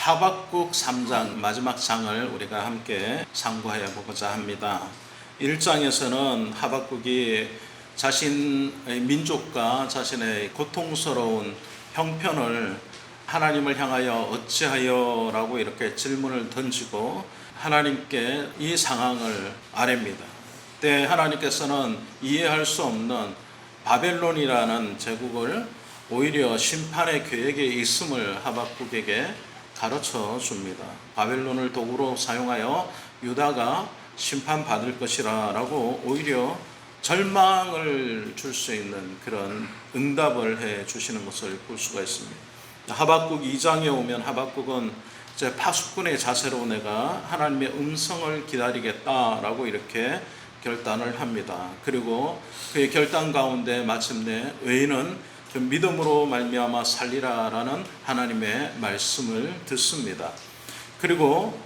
하박국 3장 마지막 장을 우리가 함께 상고해 보고자 합니다. 1장에서는 하박국이 자신의 민족과 자신의 고통스러운 형편을 하나님을 향하여 어찌하여 라고 이렇게 질문을 던지고 하나님께 이 상황을 아뢰입니다. 그때 하나님께서는 이해할 수 없는 바벨론이라는 제국을 오히려 심판의 계획에 있음을 하박국에게 가르쳐 줍니다. 바벨론을 도구로 사용하여 유다가 심판받을 것이라 라고 오히려 절망을 줄 수 있는 그런 응답을 해 주시는 것을 볼 수가 있습니다. 하박국 2장에 오면 하박국은 이제 파수꾼의 자세로 내가 하나님의 음성을 기다리겠다라고 이렇게 결단을 합니다. 그리고 그의 결단 가운데 마침내 의인은 그 믿음으로 말미암아 살리라라는 하나님의 말씀을 듣습니다. 그리고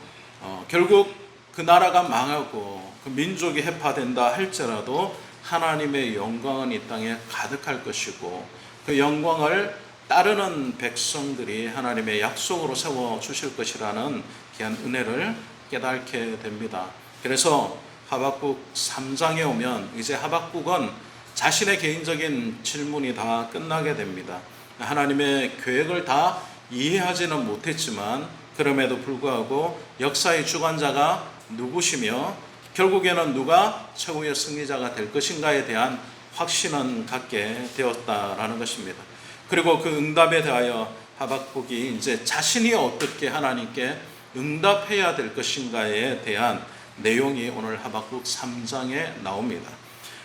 결국 그 나라가 망하고 그 민족이 해파된다 할지라도 하나님의 영광은 이 땅에 가득할 것이고 그 영광을 따르는 백성들이 하나님의 약속으로 세워주실 것이라는 귀한 은혜를 깨닫게 됩니다. 그래서 하박국 3장에 오면 이제 하박국은 자신의 개인적인 질문이 다 끝나게 됩니다. 하나님의 계획을 다 이해하지는 못했지만 그럼에도 불구하고 역사의 주관자가 누구시며 결국에는 누가 최후의 승리자가 될 것인가에 대한 확신은 갖게 되었다라는 것입니다. 그리고 그 응답에 대하여 하박국이 이제 자신이 어떻게 하나님께 응답해야 될 것인가에 대한 내용이 오늘 하박국 3장에 나옵니다.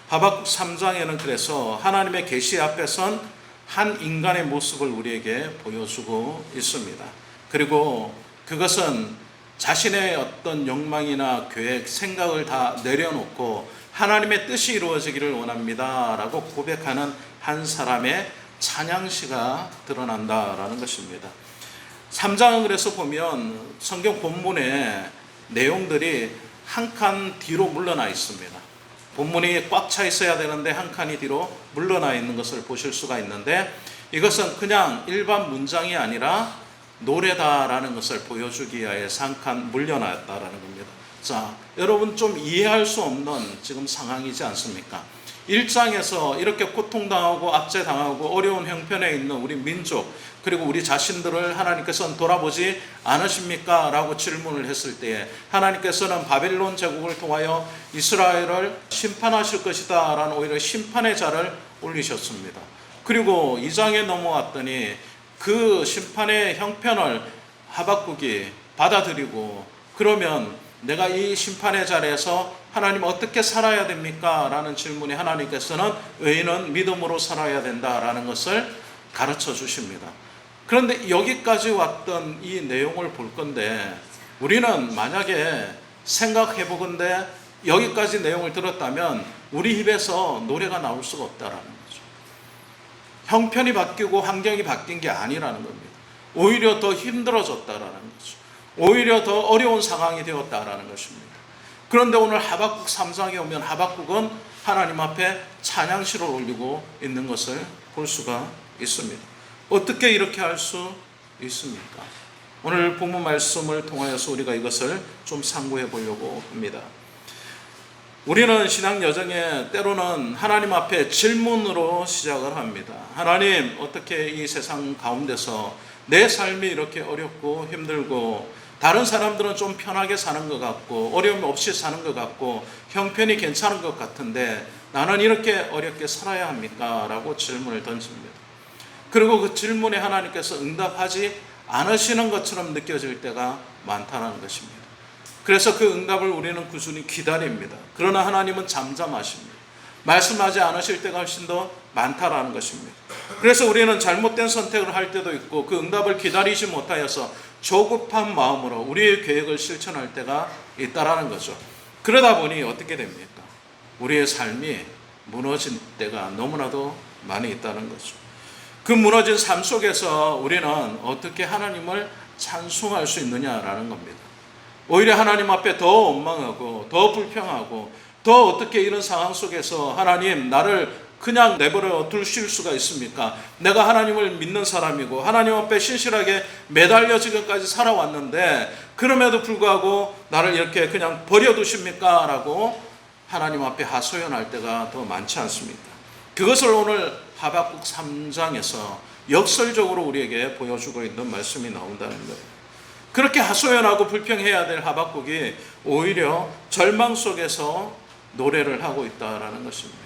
하박국 3장에는 그래서 하나님의 계시 앞에선 한 인간의 모습을 우리에게 보여주고 있습니다. 그리고 그것은 자신의 어떤 욕망이나 계획, 생각을 다 내려놓고 하나님의 뜻이 이루어지기를 원합니다 라고 고백하는 한 사람의 찬양시가 드러난다라는 것입니다. 3장은 그래서 보면 성경 본문의 내용들이 한 칸 뒤로 물러나 있습니다. 본문이 꽉 차 있어야 되는데 한 칸이 뒤로 물러나 있는 것을 보실 수가 있는데 이것은 그냥 일반 문장이 아니라 노래다라는 것을 보여주기 위해서 한 칸 물려놨다라는 겁니다. 자, 여러분 좀 이해할 수 없는 지금 상황이지 않습니까? 1장에서 이렇게 고통당하고 압제당하고 어려운 형편에 있는 우리 민족 그리고 우리 자신들을 하나님께서는 돌아보지 않으십니까? 라고 질문을 했을 때에 하나님께서는 바벨론 제국을 통하여 이스라엘을 심판하실 것이다 라는 오히려 심판의 자를 올리셨습니다. 그리고 2장에 넘어왔더니 그 심판의 형편을 하박국이 받아들이고 그러면 내가 이 심판의 자리에서 하나님 어떻게 살아야 됩니까? 라는 질문에 하나님께서는 의인은 믿음으로 살아야 된다라는 것을 가르쳐 주십니다. 그런데 여기까지 왔던 이 내용을 볼 건데 우리는 만약에 생각해 보건대 여기까지 내용을 들었다면 우리 입에서 노래가 나올 수가 없다라는 거죠. 형편이 바뀌고 환경이 바뀐 게 아니라는 겁니다. 오히려 더 힘들어졌다라는 거죠. 오히려 더 어려운 상황이 되었다라는 것입니다. 그런데 오늘 하박국 3장에 오면 하박국은 하나님 앞에 찬양시를 올리고 있는 것을 볼 수가 있습니다. 어떻게 이렇게 할 수 있습니까? 오늘 본문 말씀을 통하여서 우리가 이것을 좀 상고해 보려고 합니다. 우리는 신앙 여정에 때로는 하나님 앞에 질문으로 시작을 합니다. 하나님, 어떻게 이 세상 가운데서 내 삶이 이렇게 어렵고 힘들고 다른 사람들은 좀 편하게 사는 것 같고 어려움 없이 사는 것 같고 형편이 괜찮은 것 같은데 나는 이렇게 어렵게 살아야 합니까? 라고 질문을 던집니다. 그리고 그 질문에 하나님께서 응답하지 않으시는 것처럼 느껴질 때가 많다는 것입니다. 그래서 그 응답을 우리는 꾸준히 기다립니다. 그러나 하나님은 잠잠하십니다. 말씀하지 않으실 때가 훨씬 더 많다라는 것입니다. 그래서 우리는 잘못된 선택을 할 때도 있고 그 응답을 기다리지 못하여서 조급한 마음으로 우리의 계획을 실천할 때가 있다라는 거죠. 그러다 보니 어떻게 됩니까? 우리의 삶이 무너진 때가 너무나도 많이 있다는 거죠. 그 무너진 삶 속에서 우리는 어떻게 하나님을 찬송할 수 있느냐라는 겁니다. 오히려 하나님 앞에 더 원망하고 더 불평하고 더 어떻게 이런 상황 속에서 하나님 나를 그냥 내버려 두실 수가 있습니까? 내가 하나님을 믿는 사람이고 하나님 앞에 신실하게 매달려 지금까지 살아왔는데 그럼에도 불구하고 나를 이렇게 그냥 버려두십니까? 라고 하나님 앞에 하소연할 때가 더 많지 않습니까? 그것을 오늘 하박국 3장에서 역설적으로 우리에게 보여주고 있는 말씀이 나온다는 거예요. 그렇게 하소연하고 불평해야 될 하박국이 오히려 절망 속에서 노래를 하고 있다는 것입니다.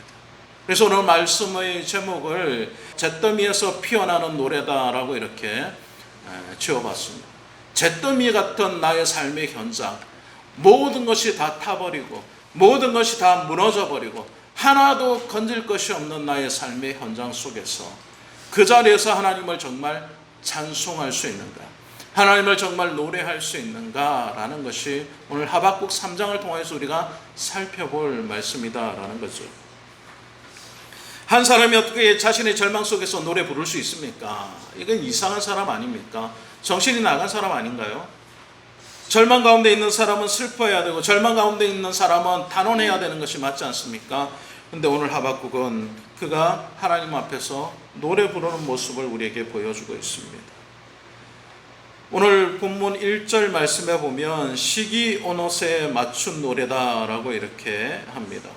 그래서 오늘 말씀의 제목을 잿더미에서 피어나는 노래다라고 이렇게 지어봤습니다. 잿더미 같은 나의 삶의 현장, 모든 것이 다 타버리고 모든 것이 다 무너져버리고 하나도 건질 것이 없는 나의 삶의 현장 속에서 그 자리에서 하나님을 정말 찬송할 수 있는가, 하나님을 정말 노래할 수 있는가라는 것이 오늘 하박국 3장을 통해서 우리가 살펴볼 말씀이다라는 거죠. 한 사람이 어떻게 자신의 절망 속에서 노래 부를 수 있습니까? 이건 이상한 사람 아닙니까? 정신이 나간 사람 아닌가요? 절망 가운데 있는 사람은 슬퍼해야 되고 절망 가운데 있는 사람은 단언해야 되는 것이 맞지 않습니까? 근데 오늘 하박국은 그가 하나님 앞에서 노래 부르는 모습을 우리에게 보여주고 있습니다. 오늘 본문 1절 말씀에 보면 시기오롯에 맞춘 노래다라고 이렇게 합니다.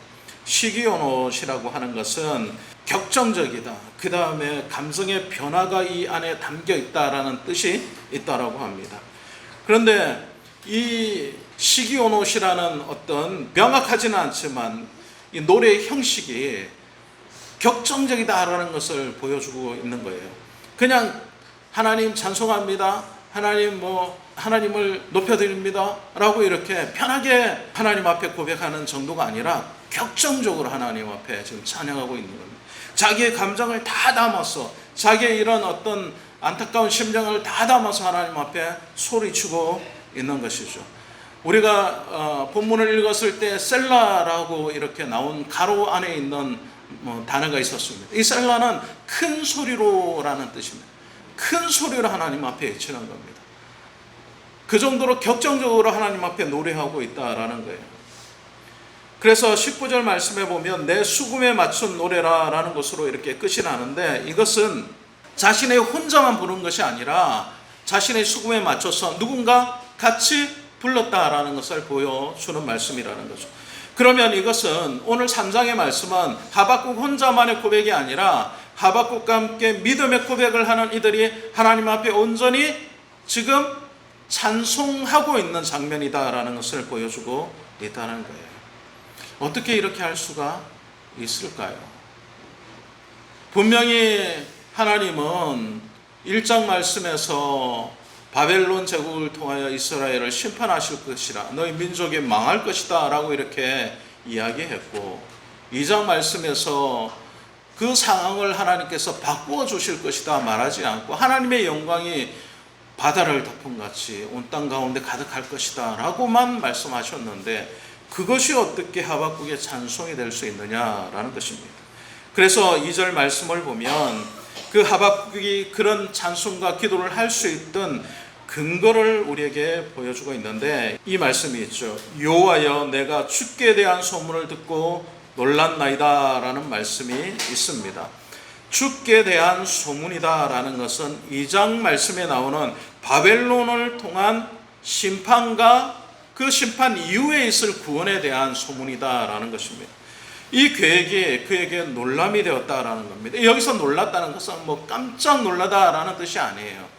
시기오롯이라고 하는 것은 격정적이다, 그 다음에 감성의 변화가 이 안에 담겨 있다라는 뜻이 있다라고 합니다. 그런데 이 시기오롯이라는 어떤 명확하지는 않지만 이 노래의 형식이 격정적이다라는 것을 보여주고 있는 거예요. 그냥 하나님 찬송합니다, 하나님을 높여드립니다 라고 이렇게 편하게 하나님 앞에 고백하는 정도가 아니라 격정적으로 하나님 앞에 지금 찬양하고 있는 겁니다. 자기의 감정을 다 담아서, 자기의 이런 어떤 안타까운 심정을 다 담아서 하나님 앞에 소리치고 있는 것이죠. 우리가 본문을 읽었을 때 셀라라고 이렇게 나온 가로 안에 있는 단어가 있었습니다. 이 셀라는 큰 소리로라는 뜻입니다. 큰 소리로 하나님 앞에 외치는 겁니다. 그 정도로 격정적으로 하나님 앞에 노래하고 있다라는 거예요. 그래서 19절 말씀에 보면 내 수금에 맞춘 노래라라는 것으로 이렇게 끝이 나는데, 이것은 자신의 혼자만 부른 것이 아니라 자신의 수금에 맞춰서 누군가 같이 불렀다라는 것을 보여주는 말씀이라는 거죠. 그러면 이것은 오늘 3장의 말씀은 하박국 혼자만의 고백이 아니라 하박국과 함께 믿음의 고백을 하는 이들이 하나님 앞에 온전히 지금 찬송하고 있는 장면이다라는 것을 보여주고 있다는 거예요. 어떻게 이렇게 할 수가 있을까요? 분명히 하나님은 1장 말씀에서 바벨론 제국을 통하여 이스라엘을 심판하실 것이라, 너희 민족이 망할 것이다 라고 이렇게 이야기했고, 2장 말씀에서 그 상황을 하나님께서 바꾸어 주실 것이다 말하지 않고 하나님의 영광이 바다를 덮음같이 온 땅 가운데 가득할 것이다 라고만 말씀하셨는데, 그것이 어떻게 하박국의 찬송이 될 수 있느냐라는 것입니다. 그래서 2절 말씀을 보면 그 하박국이 그런 찬송과 기도를 할 수 있던 근거를 우리에게 보여주고 있는데, 이 말씀이 있죠. 여호와여, 내가 주께 대한 소문을 듣고 놀랐나이다 라는 말씀이 있습니다. 주께 대한 소문이다 라는 것은 2장 말씀에 나오는 바벨론을 통한 심판과 그 심판 이후에 있을 구원에 대한 소문이다 라는 것입니다. 이 계획이 그에게 놀람이 되었다라는 겁니다. 여기서 놀랐다는 것은 깜짝 놀라다라는 뜻이 아니에요.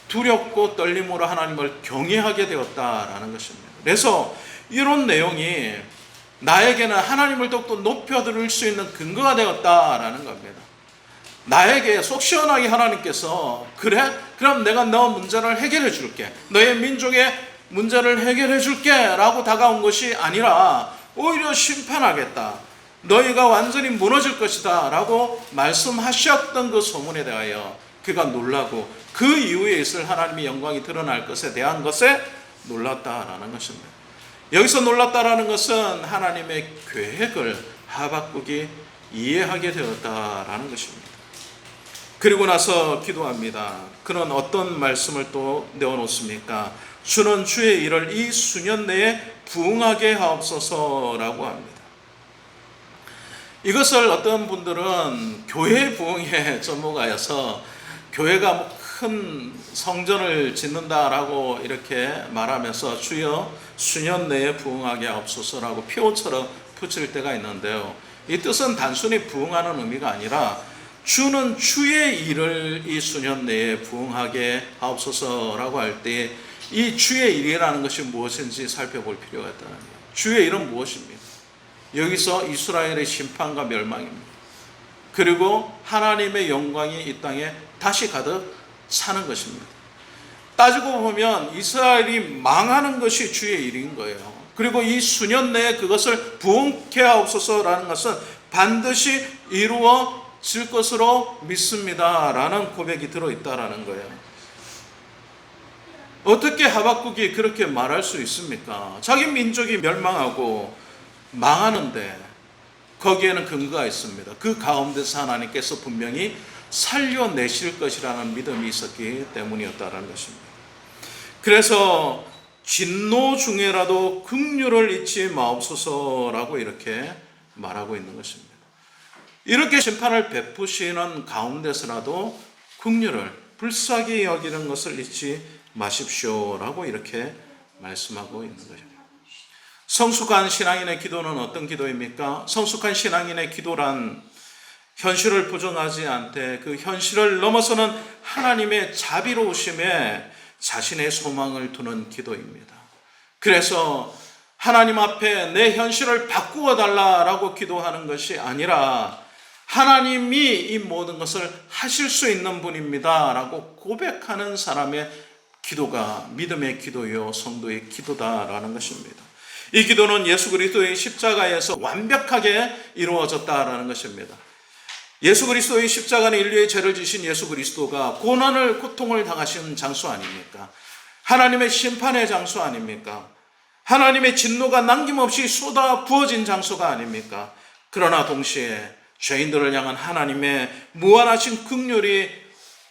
두렵고 떨림으로 하나님을 경외하게 되었다라는 것입니다. 그래서 이런 내용이 나에게는 하나님을 더욱더 높여드릴 수 있는 근거가 되었다라는 겁니다. 나에게 속 시원하게 하나님께서 그래? 그럼 내가 너 문제를 해결해 줄게, 너의 민족의 문제를 해결해 줄게 라고 다가온 것이 아니라 오히려 심판하겠다, 너희가 완전히 무너질 것이다 라고 말씀하셨던 그 소문에 대하여 그가 놀라고 그 이후에 있을 하나님의 영광이 드러날 것에 대한 것에 놀랐다라는 것입니다. 여기서 놀랐다라는 것은 하나님의 계획을 하박국이 이해하게 되었다라는 것입니다. 그리고 나서 기도합니다. 그는 어떤 말씀을 또 내어놓습니까? 주는 주의 일을 이 수년 내에 부응하게 하옵소서라고 합니다. 이것을 어떤 분들은 교회 부흥에 접목하여서 교회가 뭐 큰 성전을 짓는다라고 이렇게 말하면서 주여 수년 내에 부흥하게 하옵소서라고 표어처럼 붙일 때가 있는데요. 이 뜻은 단순히 부흥하는 의미가 아니라 주는 주의 일을 이 수년 내에 부흥하게 하옵소서라고 할 때 이 주의 일이라는 것이 무엇인지 살펴볼 필요가 있다는 거예요. 주의 일은 무엇입니까? 여기서 이스라엘의 심판과 멸망입니다. 그리고 하나님의 영광이 이 땅에 다시 가득 차는 것입니다. 따지고 보면 이스라엘이 망하는 것이 주의 일인 거예요. 그리고 이 수년 내에 그것을 부흥케 하옵소서라는 것은 반드시 이루어질 것으로 믿습니다라는 고백이 들어있다라는 거예요. 어떻게 하박국이 그렇게 말할 수 있습니까? 자기 민족이 멸망하고 망하는데 거기에는 근거가 있습니다. 그 가운데서 하나님께서 분명히 살려내실 것이라는 믿음이 있었기 때문이었다는 것입니다. 그래서 진노 중에라도 긍휼을 잊지 마옵소서라고 이렇게 말하고 있는 것입니다. 이렇게 심판을 베푸시는 가운데서라도 긍휼을 불쌍히 여기는 것을 잊지 마십시오라고 이렇게 말씀하고 있는 것입니다. 성숙한 신앙인의 기도는 어떤 기도입니까? 성숙한 신앙인의 기도란 현실을 부정하지 않되 그 현실을 넘어서는 하나님의 자비로우심에 자신의 소망을 두는 기도입니다. 그래서 하나님 앞에 내 현실을 바꾸어 달라라고 기도하는 것이 아니라 하나님이 이 모든 것을 하실 수 있는 분입니다 라고 고백하는 사람의 기도가 믿음의 기도요 성도의 기도다라는 것입니다. 이 기도는 예수 그리스도의 십자가에서 완벽하게 이루어졌다라는 것입니다. 예수 그리스도의 십자가는 인류의 죄를 지신 예수 그리스도가 고난을 고통을 당하신 장소 아닙니까? 하나님의 심판의 장소 아닙니까? 하나님의 진노가 남김없이 쏟아 부어진 장소가 아닙니까? 그러나 동시에 죄인들을 향한 하나님의 무한하신 긍휼이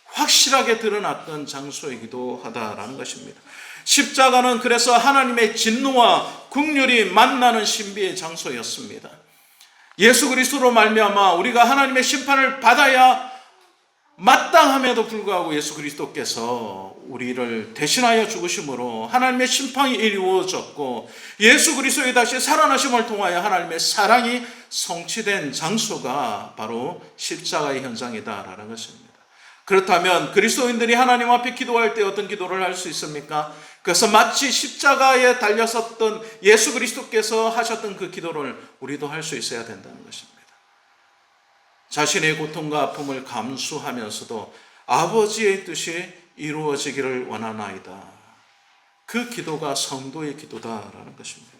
확실하게 드러났던 장소이기도 하다라는 것입니다. 십자가는 그래서 하나님의 진노와 긍휼이 만나는 신비의 장소였습니다. 예수 그리스도로 말미암아 우리가 하나님의 심판을 받아야 마땅함에도 불구하고 예수 그리스도께서 우리를 대신하여 죽으심으로 하나님의 심판이 이루어졌고 예수 그리스도의 다시 살아나심을 통하여 하나님의 사랑이 성취된 장소가 바로 십자가의 현장이다라는 것입니다. 그렇다면 그리스도인들이 하나님 앞에 기도할 때 어떤 기도를 할 수 있습니까? 그래서 마치 십자가에 달렸었던 예수 그리스도께서 하셨던 그 기도를 우리도 할 수 있어야 된다는 것입니다. 자신의 고통과 아픔을 감수하면서도 아버지의 뜻이 이루어지기를 원하나이다. 그 기도가 성도의 기도다라는 것입니다.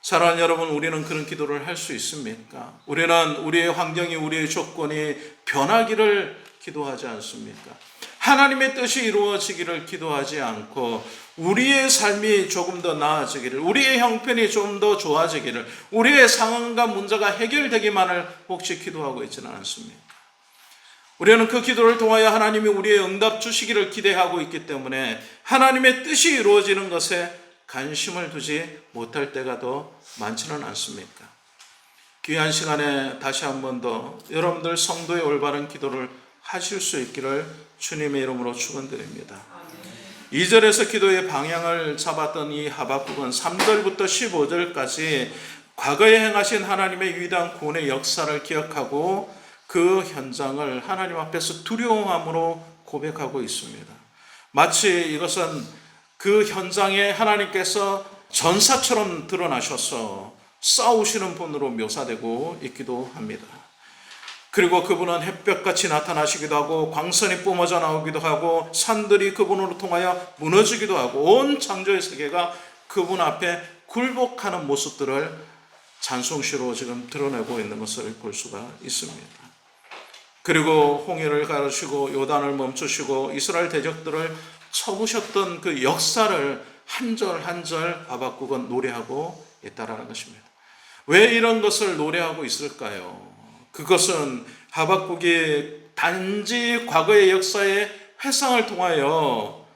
사랑하는 여러분, 우리는 그런 기도를 할 수 있습니까? 우리는 우리의 환경이, 우리의 조건이 변하기를 기도하지 않습니까? 하나님의 뜻이 이루어지기를 기도하지 않고 우리의 삶이 조금 더 나아지기를, 우리의 형편이 좀 더 좋아지기를, 우리의 상황과 문제가 해결되기만을 혹시 기도하고 있지는 않습니까? 우리는 그 기도를 통하여 하나님이 우리의 응답 주시기를 기대하고 있기 때문에 하나님의 뜻이 이루어지는 것에 관심을 두지 못할 때가 더 많지는 않습니까? 귀한 시간에 다시 한 번 더 여러분들 성도의 올바른 기도를 하실 수 있기를 주님의 이름으로 축원드립니다. 2절에서 기도의 방향을 잡았던 이 하박국은 3절부터 15절까지 과거에 행하신 하나님의 위대한 구원의 역사를 기억하고 그 현장을 하나님 앞에서 두려움으로 고백하고 있습니다. 마치 이것은 그 현장에 하나님께서 전사처럼 드러나셔서 싸우시는 분으로 묘사되고 있기도 합니다. 그리고 그분은 햇볕같이 나타나시기도 하고 광선이 뿜어져 나오기도 하고 산들이 그분으로 통하여 무너지기도 하고 온 창조의 세계가 그분 앞에 굴복하는 모습들을 찬송시로 지금 드러내고 있는 것을 볼 수가 있습니다. 그리고 홍해를 가르시고 요단을 멈추시고 이스라엘 대적들을 쳐부셨던 그 역사를 한 절 한 절 하박국은 노래하고 있다라는 것입니다. 왜 이런 것을 노래하고 있을까요? 그것은 하박국이 단지 과거의 역사의 회상을 통하여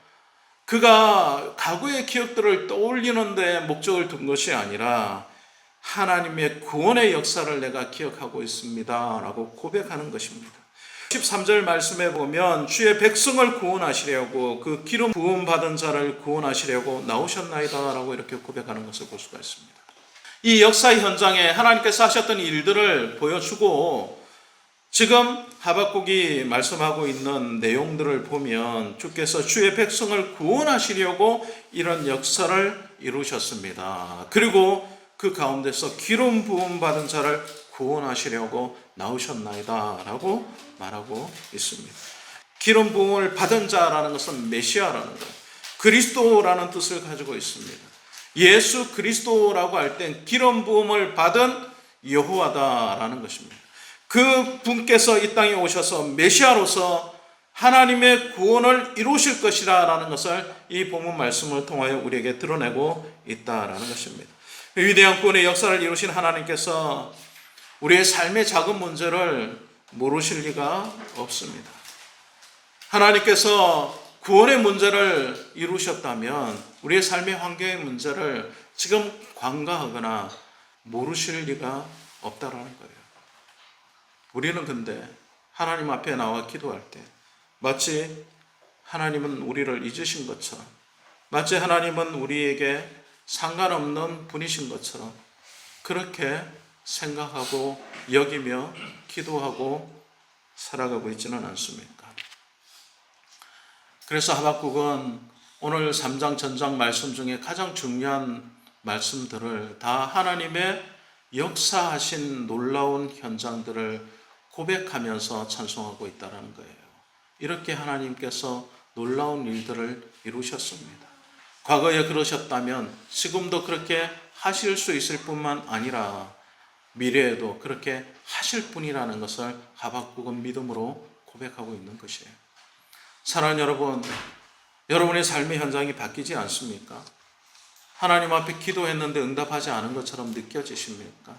그가 과거의 기억들을 떠올리는 데 목적을 둔 것이 아니라 하나님의 구원의 역사를 내가 기억하고 있습니다 라고 고백하는 것입니다. 13절 말씀에 보면 주의 백성을 구원하시려고 그 기름 부음 받은 자를 구원하시려고 나오셨나이다 라고 이렇게 고백하는 것을 볼 수가 있습니다. 이 역사 현장에 하나님께서 하셨던 일들을 보여주고 지금 하박국이 말씀하고 있는 내용들을 보면 주께서 주의 백성을 구원하시려고 이런 역사를 이루셨습니다. 그리고 그 가운데서 기름 부음 받은 자를 구원하시려고 나오셨나이다 라고 말하고 있습니다. 기름 부음을 받은 자라는 것은 메시아라는 것, 그리스도라는 뜻을 가지고 있습니다. 예수 그리스도라고 할 땐 기름 부음을 받은 여호와다라는 것입니다. 그 분께서 이 땅에 오셔서 메시아로서 하나님의 구원을 이루실 것이라 라는 것을 이 본문 말씀을 통하여 우리에게 드러내고 있다라는 것입니다. 위대한 구원의 역사를 이루신 하나님께서 우리의 삶의 작은 문제를 모르실 리가 없습니다. 하나님께서 구원의 문제를 이루셨다면 우리의 삶의 환경의 문제를 지금 관가하거나 모르실 리가 없다라는 거예요. 우리는 근데 하나님 앞에 나와 기도할 때 마치 하나님은 우리를 잊으신 것처럼, 마치 하나님은 우리에게 상관없는 분이신 것처럼 그렇게 생각하고 여기며 기도하고 살아가고 있지는 않습니까? 그래서 하박국은 오늘 3장 전장 말씀 중에 가장 중요한 말씀들을 다 하나님의 역사하신 놀라운 현장들을 고백하면서 찬송하고 있다는 거예요. 이렇게 하나님께서 놀라운 일들을 이루셨습니다. 과거에 그러셨다면 지금도 그렇게 하실 수 있을 뿐만 아니라 미래에도 그렇게 하실 분이라는 것을 하박국은 믿음으로 고백하고 있는 것이에요. 사랑하는 여러분, 여러분의 삶의 현장이 바뀌지 않습니까? 하나님 앞에 기도했는데 응답하지 않은 것처럼 느껴지십니까?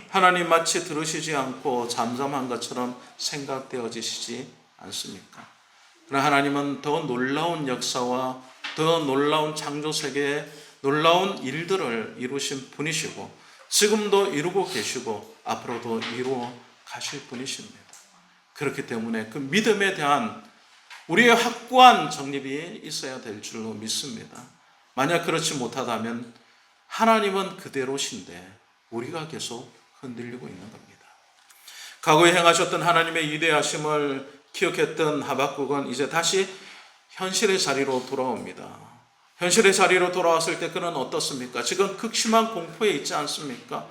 하나님 마치 들으시지 않고 잠잠한 것처럼 생각되어지시지 않습니까? 그러나 하나님은 더 놀라운 역사와 더 놀라운 창조 세계의 놀라운 일들을 이루신 분이시고 지금도 이루고 계시고 앞으로도 이루어 가실 분이십니다. 그렇기 때문에 그 믿음에 대한 우리의 확고한 정립이 있어야 될 줄로 믿습니다. 만약 그렇지 못하다면 하나님은 그대로신데 우리가 계속 흔들리고 있는 겁니다. 과거에 행하셨던 하나님의 위대하심을 기억했던 하박국은 이제 다시 현실의 자리로 돌아옵니다. 현실의 자리로 돌아왔을 때 그는 어떻습니까? 지금 극심한 공포에 있지 않습니까?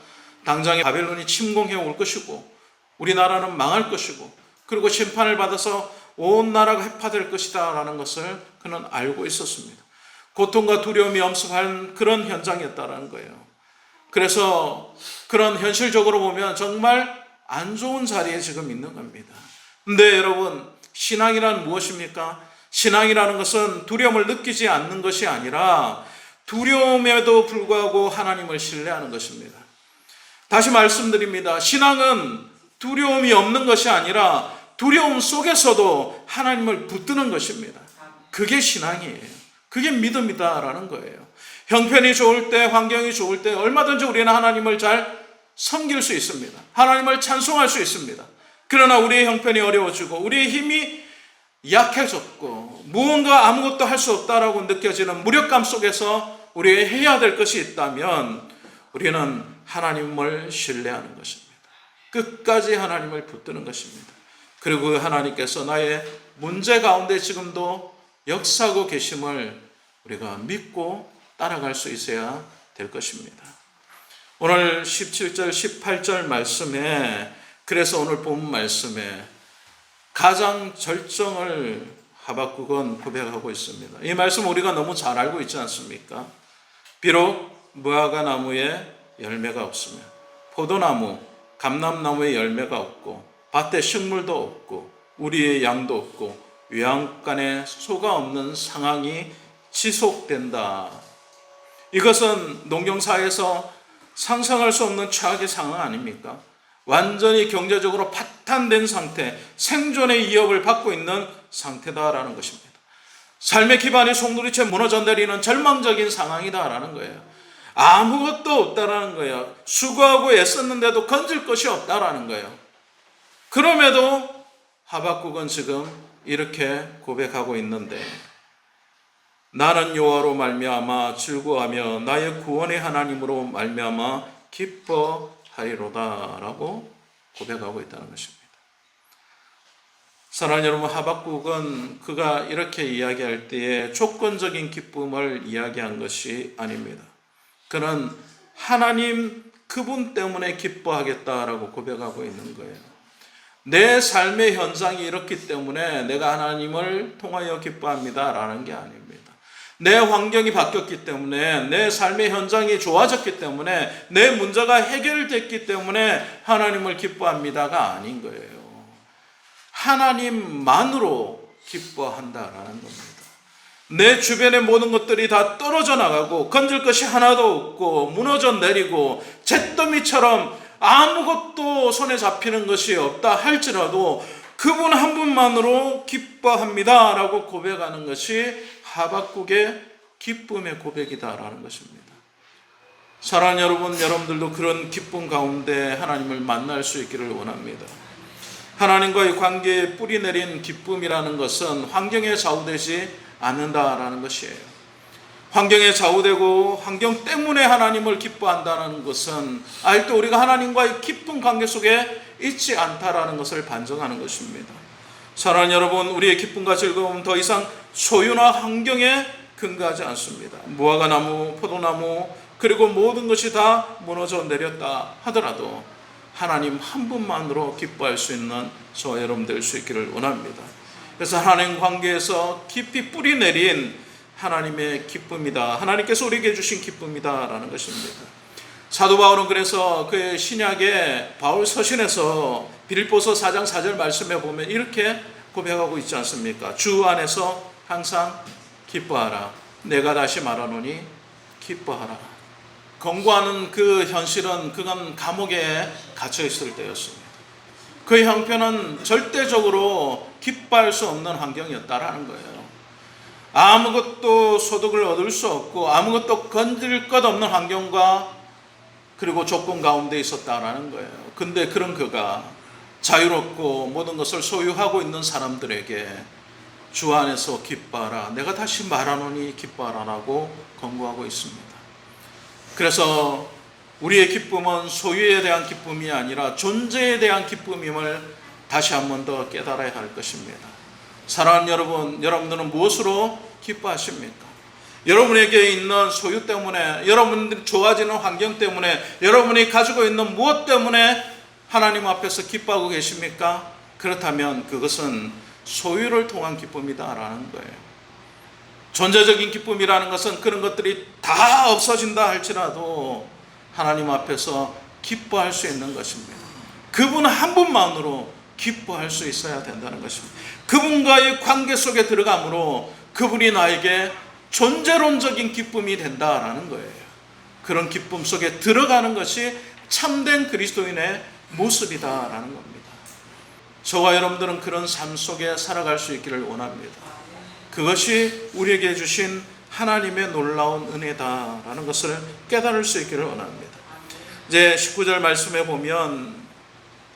당장에 바벨론이 침공해 올 것이고 우리나라는 망할 것이고 그리고 심판을 받아서 온 나라가 해파될 것이다 라는 것을 그는 알고 있었습니다. 고통과 두려움이 엄습한 그런 현장이었다는 거예요. 그래서 그런 현실적으로 보면 정말 안 좋은 자리에 지금 있는 겁니다. 근데 여러분, 신앙이란 무엇입니까? 신앙이라는 것은 두려움을 느끼지 않는 것이 아니라 두려움에도 불구하고 하나님을 신뢰하는 것입니다. 다시 말씀드립니다. 신앙은 두려움이 없는 것이 아니라 두려움 속에서도 하나님을 붙드는 것입니다. 그게 신앙이에요. 그게 믿음이다라는 거예요. 형편이 좋을 때, 환경이 좋을 때 얼마든지 우리는 하나님을 잘 섬길 수 있습니다. 하나님을 찬송할 수 있습니다. 그러나 우리의 형편이 어려워지고 우리의 힘이 약해졌고 무언가 아무것도 할 수 없다라고 느껴지는 무력감 속에서 우리가 해야 될 것이 있다면 우리는 하나님을 신뢰하는 것입니다. 끝까지 하나님을 붙드는 것입니다. 그리고 하나님께서 나의 문제 가운데 지금도 역사하고 계심을 우리가 믿고 따라갈 수 있어야 될 것입니다. 오늘 17절, 18절 말씀에 그래서 오늘 본 말씀에 가장 절정을 하박국은 고백하고 있습니다. 이 말씀 우리가 너무 잘 알고 있지 않습니까? 비록 무화과 나무에 열매가 없으며 포도나무, 감람나무에 열매가 없고 밭에 식물도 없고 우리의 양도 없고 외양간에 소가 없는 상황이 지속된다. 이것은 농경사에서 상상할 수 없는 최악의 상황 아닙니까? 완전히 경제적으로 파탄된 상태, 생존의 위협을 받고 있는 상태다라는 것입니다. 삶의 기반이 송두리째 무너져 내리는 절망적인 상황이다라는 거예요. 아무것도 없다라는 거예요. 수고하고 애썼는데도 건질 것이 없다라는 거예요. 그럼에도 하박국은 지금 이렇게 고백하고 있는데, 나는 여호와로 말미암아 즐거워하며 나의 구원의 하나님으로 말미암아 기뻐하리로다라고 고백하고 있다는 것입니다. 사랑하는 여러분, 하박국은 그가 이렇게 이야기할 때에 조건적인 기쁨을 이야기한 것이 아닙니다. 그는 하나님 그분 때문에 기뻐하겠다라고 고백하고 있는 거예요. 내 삶의 현장이 이렇기 때문에 내가 하나님을 통하여 기뻐합니다라는 게 아닙니다. 내 환경이 바뀌었기 때문에, 내 삶의 현장이 좋아졌기 때문에, 내 문제가 해결됐기 때문에 하나님을 기뻐합니다가 아닌 거예요. 하나님만으로 기뻐한다라는 겁니다. 내 주변의 모든 것들이 다 떨어져 나가고 건질 것이 하나도 없고 무너져 내리고 잿더미처럼 아무것도 손에 잡히는 것이 없다 할지라도 그분 한 분만으로 기뻐합니다라고 고백하는 것이 하박국의 기쁨의 고백이다라는 것입니다. 사랑하는 여러분, 여러분들도 그런 기쁨 가운데 하나님을 만날 수 있기를 원합니다. 하나님과의 관계에 뿌리 내린 기쁨이라는 것은 환경에 좌우되지 않는다라는 것이에요. 환경에 좌우되고 환경 때문에 하나님을 기뻐한다는 것은 아직도 우리가 하나님과의 깊은 관계 속에 있지 않다라는 것을 반증하는 것입니다. 사랑하는 여러분, 우리의 기쁨과 즐거움은 더 이상 소유나 환경에 근거하지 않습니다. 무화과나무, 포도나무, 그리고 모든 것이 다 무너져 내렸다 하더라도 하나님 한 분만으로 기뻐할 수 있는 저와 여러분 될 수 있기를 원합니다. 그래서 하나님 관계에서 깊이 뿌리 내린 하나님의 기쁨이다, 하나님께서 우리에게 주신 기쁨이다라는 것입니다. 사도 바울은 그래서 그의 신약의 바울 서신에서 빌립보서 4장 4절 말씀에 보면 이렇게 고백하고 있지 않습니까? 주 안에서 항상 기뻐하라. 내가 다시 말하노니 기뻐하라. 권고하는 그 현실은 그간 감옥에 갇혀 있을 때였습니다. 그 형편은 절대적으로 기뻐할 수 없는 환경이었다라는 거예요. 아무것도 소득을 얻을 수 없고 아무것도 건질 것 없는 환경과 그리고 조건 가운데 있었다라는 거예요. 근데 그런 그가 자유롭고 모든 것을 소유하고 있는 사람들에게 주 안에서 기뻐하라, 내가 다시 말하노니 기뻐하라라고 권고하고 있습니다. 그래서 우리의 기쁨은 소유에 대한 기쁨이 아니라 존재에 대한 기쁨임을 다시 한 번 더 깨달아야 할 것입니다. 사랑하는 여러분, 여러분들은 무엇으로 기뻐하십니까? 여러분에게 있는 소유 때문에, 여러분들이 좋아지는 환경 때문에, 여러분이 가지고 있는 무엇 때문에 하나님 앞에서 기뻐하고 계십니까? 그렇다면 그것은 소유를 통한 기쁨이다라는 거예요. 존재적인 기쁨이라는 것은 그런 것들이 다 없어진다 할지라도 하나님 앞에서 기뻐할 수 있는 것입니다. 그분 한 분만으로 기뻐할 수 있어야 된다는 것입니다. 그분과의 관계 속에 들어감으로 그분이 나에게 존재론적인 기쁨이 된다라는 거예요. 그런 기쁨 속에 들어가는 것이 참된 그리스도인의 모습이다라는 겁니다. 저와 여러분들은 그런 삶 속에 살아갈 수 있기를 원합니다. 그것이 우리에게 주신 하나님의 놀라운 은혜다라는 것을 깨달을 수 있기를 원합니다. 이제 19절 말씀에 보면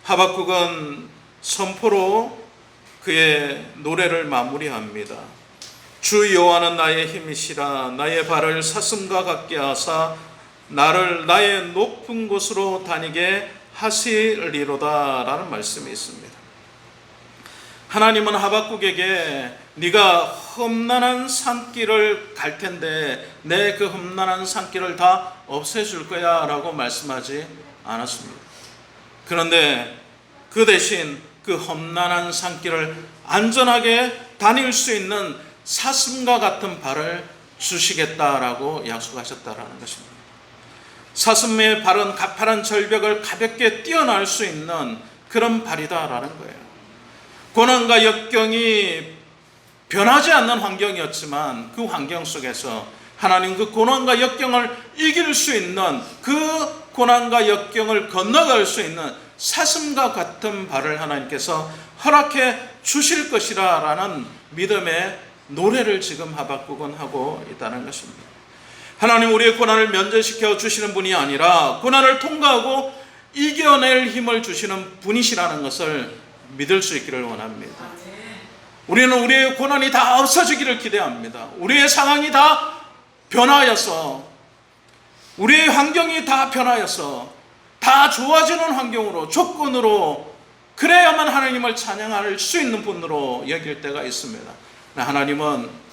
하박국은 선포로 그의 노래를 마무리합니다. 주 여호와는 나의 힘이시라. 나의 발을 사슴과 같게 하사 나를 나의 높은 곳으로 다니게 하시리로다 라는 말씀이 있습니다. 하나님은 하박국에게 네가 험난한 산길을 갈 텐데 내 그 험난한 산길을 다 없애줄 거야 라고 말씀하지 않았습니다. 그런데 그 대신 그 험난한 산길을 안전하게 다닐 수 있는 사슴과 같은 발을 주시겠다라고 약속하셨다라는 것입니다. 사슴의 발은 가파른 절벽을 가볍게 뛰어날 수 있는 그런 발이다라는 거예요. 고난과 역경이 변하지 않는 환경이었지만 그 환경 속에서 하나님 그 고난과 역경을 이길 수 있는, 그 고난과 역경을 건너갈 수 있는 사슴과 같은 발을 하나님께서 허락해 주실 것이라 라는 믿음의 노래를 지금 하박국은 하고 있다는 것입니다. 하나님 우리의 고난을 면제시켜 주시는 분이 아니라 고난을 통과하고 이겨낼 힘을 주시는 분이시라는 것을 믿을 수 있기를 원합니다. 우리는 우리의 고난이 다 없어지기를 기대합니다. 우리의 상황이 다 변화하여서, 우리의 환경이 다 변화하여서 다 좋아지는 환경으로, 조건으로, 그래야만 하나님을 찬양할 수 있는 분으로 여길 때가 있습니다. 하나님은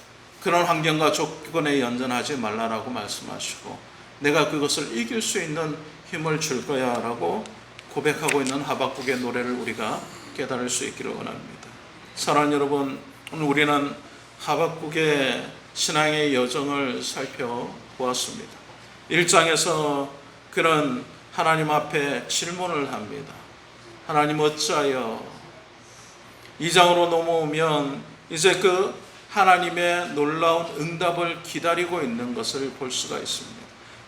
그런 환경과 조건에 연연하지 말라라고 말씀하시고 내가 그것을 이길 수 있는 힘을 줄 거야 라고 고백하고 있는 하박국의 노래를 우리가 깨달을 수 있기를 원합니다. 사랑하는 여러분, 오늘 우리는 하박국의 신앙의 여정을 살펴보았습니다. 1장에서 그런 하나님 앞에 질문을 합니다. 하나님 어찌하여? 2장으로 넘어오면 이제 그 하나님의 놀라운 응답을 기다리고 있는 것을 볼 수가 있습니다.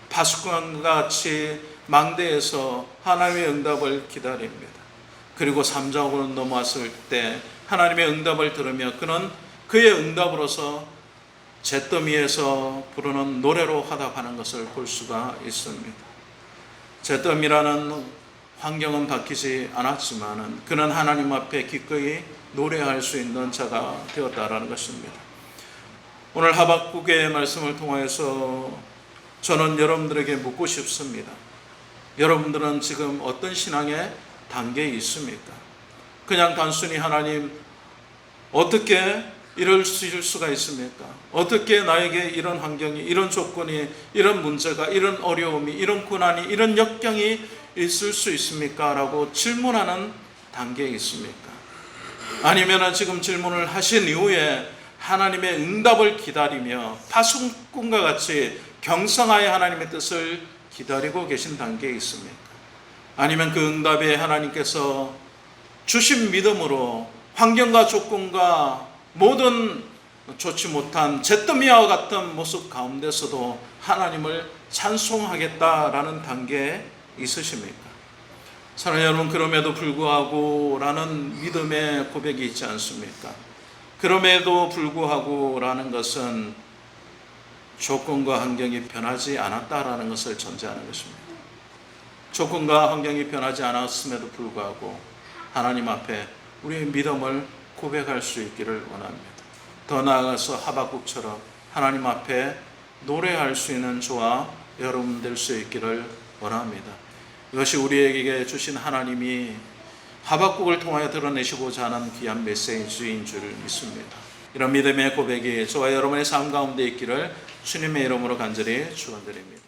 파수꾼과 같이 망대에서 하나님의 응답을 기다립니다. 그리고 3장으로 넘어왔을 때 하나님의 응답을 들으며 그는 그의 응답으로서 잿더미에서 부르는 노래로 화답하는 것을 볼 수가 있습니다. 잿더미라는 환경은 바뀌지 않았지만 그는 하나님 앞에 기꺼이 노래할 수 있는 자가 되었다라는 것입니다. 오늘 하박국의 말씀을 통해서 저는 여러분들에게 묻고 싶습니다. 여러분들은 지금 어떤 신앙의 단계에 있습니까? 그냥 단순히 하나님 어떻게 이럴 수가 있습니까? 어떻게 나에게 이런 환경이, 이런 조건이, 이런 문제가, 이런 어려움이, 이런 고난이, 이런 역경이 있을 수 있습니까? 라고 질문하는 단계에 있습니까? 아니면 지금 질문을 하신 이후에 하나님의 응답을 기다리며 파수꾼과 같이 경성하여 하나님의 뜻을 기다리고 계신 단계에 있습니까? 아니면 그 응답에 하나님께서 주신 믿음으로 환경과 조건과 모든 좋지 못한 잿더미와 같은 모습 가운데서도 하나님을 찬송하겠다라는 단계에 있으십니까? 사랑하는 여러분, 그럼에도 불구하고 라는 믿음의 고백이 있지 않습니까? 그럼에도 불구하고 라는 것은 조건과 환경이 변하지 않았다라는 것을 전제하는 것입니다. 조건과 환경이 변하지 않았음에도 불구하고 하나님 앞에 우리의 믿음을 고백할 수 있기를 원합니다. 더 나아가서 하박국처럼 하나님 앞에 노래할 수 있는 저와 여러분 될 수 있기를 원합니다. 이것이 우리에게 주신 하나님이 하박국을 통하여 드러내시고자 하는 귀한 메시지인 줄 믿습니다. 이런 믿음의 고백이 저와 여러분의 삶 가운데 있기를 주님의 이름으로 간절히 축원드립니다.